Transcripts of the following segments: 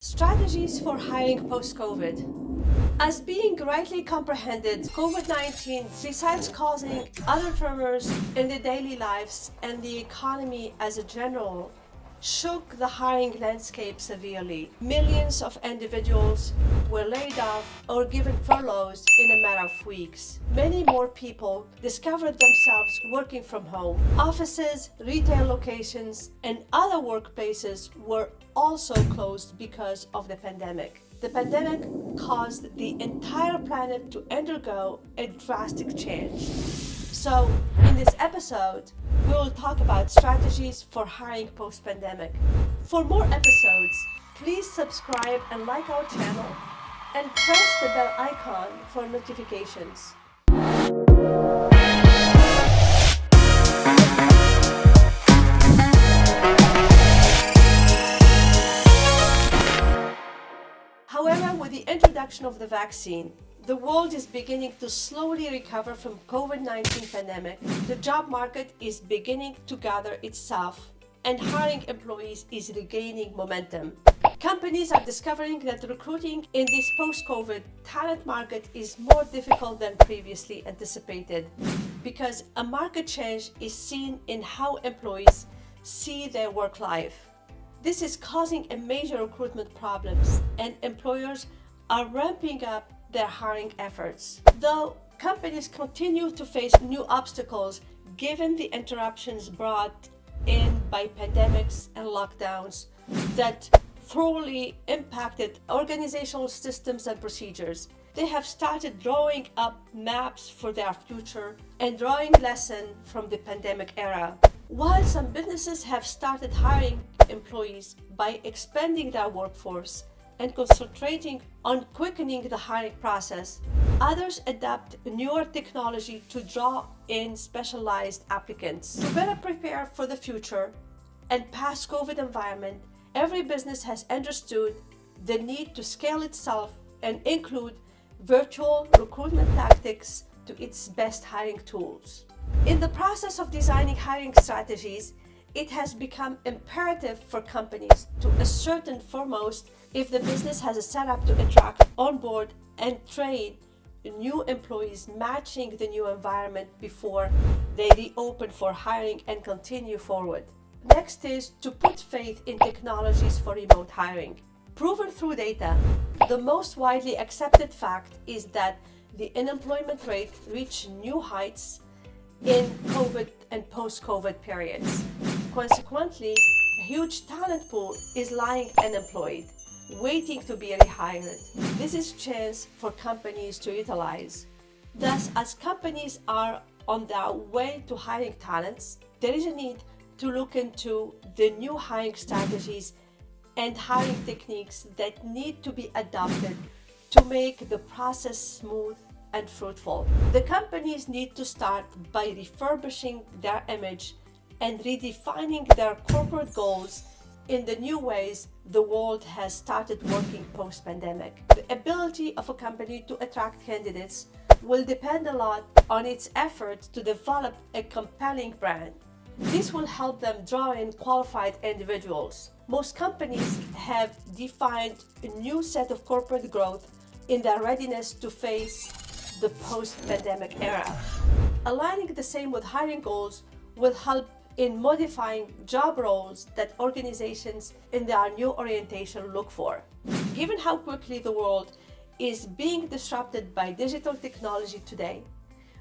Strategies for hiring post-COVID. As being rightly comprehended, COVID-19, besides causing other tremors in the daily lives and the economy as a general, shook the hiring landscape severely. Millions of individuals were laid off or given furloughs in a matter of weeks. Many more people discovered themselves working from home. Offices, retail locations, and other workplaces were also closed because of the pandemic. The pandemic caused the entire planet to undergo a drastic change. So, in this episode, we will talk about strategies for hiring post-pandemic. For more episodes, please subscribe and like our channel and press the bell icon for notifications. However, with the introduction of the vaccine, the world is beginning to slowly recover from COVID-19 pandemic. The job market is beginning to gather itself and hiring employees is regaining momentum. Companies are discovering that recruiting in this post-COVID talent market is more difficult than previously anticipated because a market change is seen in how employees see their work life. This is causing a major recruitment problems and employers are ramping up their hiring efforts. Though companies continue to face new obstacles given the interruptions brought in by pandemics and lockdowns that thoroughly impacted organizational systems and procedures. They have started drawing up maps for their future and drawing lessons from the pandemic era. While some businesses have started hiring employees by expanding their workforce and concentrating on quickening the hiring process, others adapt newer technology to draw in specialized applicants. To better prepare for the future and post-COVID environment, every business has understood the need to scale itself and include virtual recruitment tactics to its best hiring tools. In the process of designing hiring strategies, it has become imperative for companies to ascertain foremost if the business has a setup to attract, onboard, and train new employees matching the new environment before they reopen for hiring and continue forward. Next is to put faith in technologies for remote hiring. Proven through data, the most widely accepted fact is that the unemployment rate reached new heights in COVID and post-COVID periods. Consequently, a huge talent pool is lying unemployed, waiting to be rehired. This is a chance for companies to utilize. Thus, as companies are on their way to hiring talents, there is a need to look into the new hiring strategies and hiring techniques that need to be adopted to make the process smooth and fruitful. The companies need to start by refurbishing their image and redefining their corporate goals in the new ways the world has started working post-pandemic. The ability of a company to attract candidates will depend a lot on its efforts to develop a compelling brand. This will help them draw in qualified individuals. Most companies have defined a new set of corporate growth in their readiness to face the post-pandemic era. Aligning the same with hiring goals will help in modifying job roles that organizations in their new orientation look for. Given how quickly the world is being disrupted by digital technology today,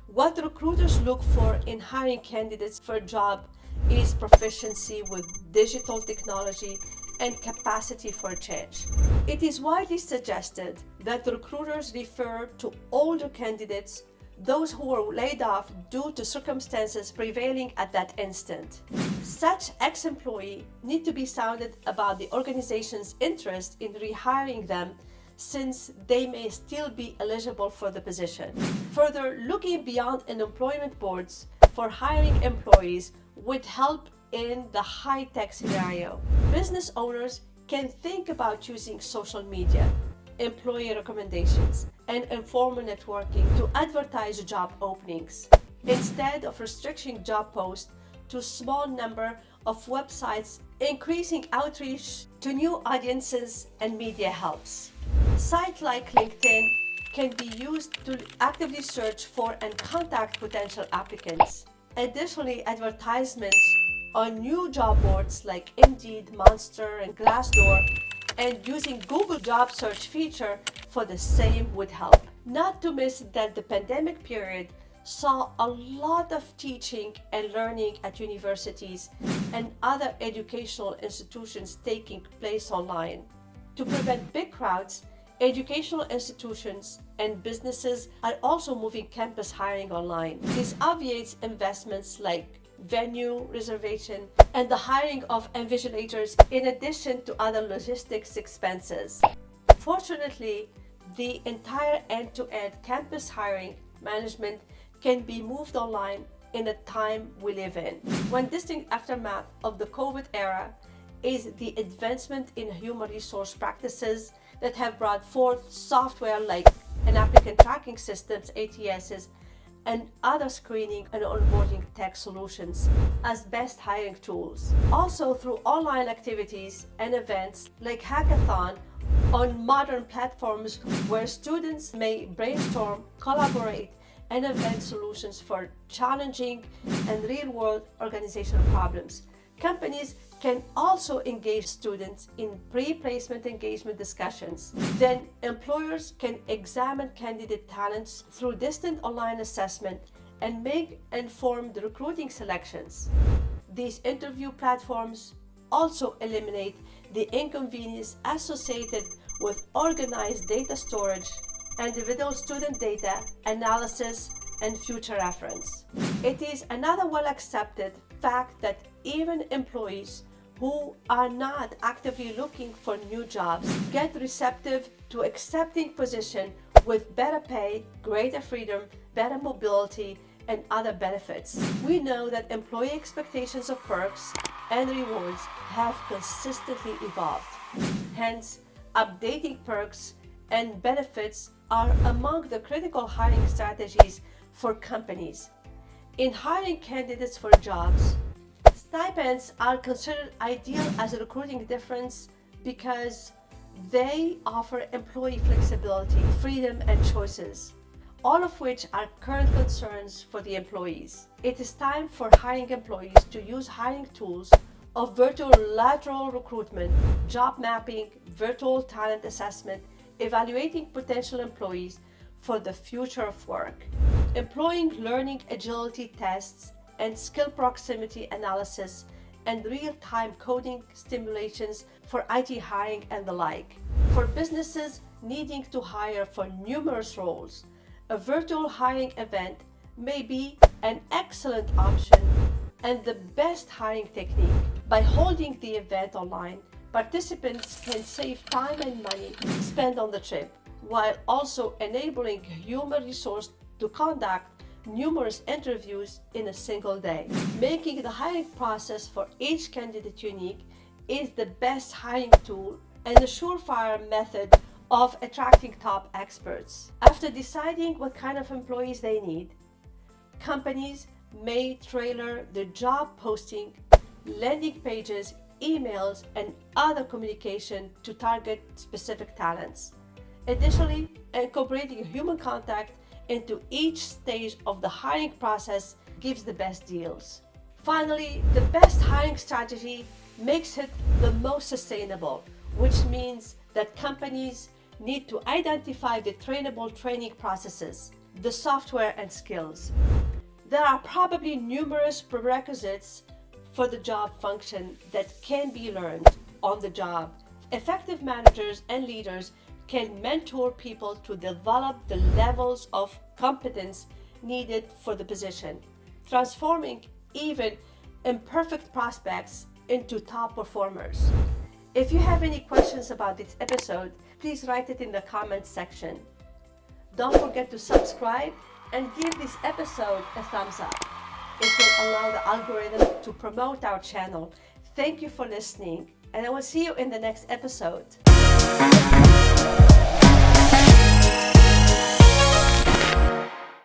what recruiters look for in hiring candidates for a job is proficiency with digital technology and capacity for change. It is widely suggested that recruiters refer to older candidates, those who were laid off due to circumstances prevailing at that instant. Such ex-employees need to be sounded about the organization's interest in rehiring them since they may still be eligible for the position. Further, looking beyond unemployment boards for hiring employees would help in the high-tech scenario. Business owners can think about using social media, employee recommendations, and informal networking to advertise job openings, instead of restricting job posts to a small number of websites Increasing outreach to new audiences and media helps. Sites like LinkedIn can be used to actively search for and contact potential applicants. Additionally, advertisements on new job boards like Indeed, Monster, and Glassdoor, and using Google Job Search feature for the same would help. Not to miss that the pandemic period saw a lot of teaching and learning at universities and other educational institutions taking place online. To prevent big crowds, educational institutions and businesses are also moving campus hiring online. This obviates investments like venue reservation and the hiring of invigilators in addition to other logistics expenses. Fortunately, the entire end-to-end campus hiring management can be moved online in the time we live in. One distinct aftermath of the COVID era is the advancement in human resource practices that have brought forth software like an applicant tracking systems, ATSs, and other screening and onboarding tech solutions as best hiring tools. Also through online activities and events like hackathon on modern platforms where students may brainstorm, collaborate, and invent solutions for challenging and real-world organizational problems. Companies can also engage students in pre-placement engagement discussions. Then employers can examine candidate talents through distant online assessment and make informed recruiting selections. These interview platforms also eliminate the inconvenience associated with organized data storage, individual student data analysis, and future reference. It is another well-accepted fact that even employees who are not actively looking for new jobs get receptive to accepting position with better pay, greater freedom, better mobility, and other benefits. We know that employee expectations of perks and rewards have consistently evolved. Hence, updating perks and benefits are among the critical hiring strategies for companies. In hiring candidates for jobs, stipends are considered ideal as a recruiting difference because they offer employee flexibility, freedom, and choices, all of which are current concerns for the employees. It is time for hiring employees to use hiring tools of virtual lateral recruitment, job mapping, virtual talent assessment, evaluating potential employees for the future of work, employing learning agility tests and skill proximity analysis and real-time coding stimulations for IT hiring and the like. For businesses needing to hire for numerous roles, a virtual hiring event may be an excellent option and the best hiring technique. By holding the event online, participants can save time and money spent on the trip, while also enabling human resource to conduct numerous interviews in a single day. Making the hiring process for each candidate unique is the best hiring tool and a surefire method of attracting top experts. After deciding what kind of employees they need, companies may tailor the job posting, landing pages, emails, and other communication to target specific talents. Additionally, incorporating human contact into each stage of the hiring process gives the best deals. Finally, the best hiring strategy makes it the most sustainable, which means that companies need to identify the trainable training processes, the software and skills. There are probably numerous prerequisites for the job function that can be learned on the job. Effective managers and leaders can mentor people to develop the levels of competence needed for the position, transforming even imperfect prospects into top performers. If you have any questions about this episode, please write it in the comments section. Don't forget to subscribe and give this episode a thumbs up. It will allow the algorithm to promote our channel. Thank you for listening, and I will see you in the next episode.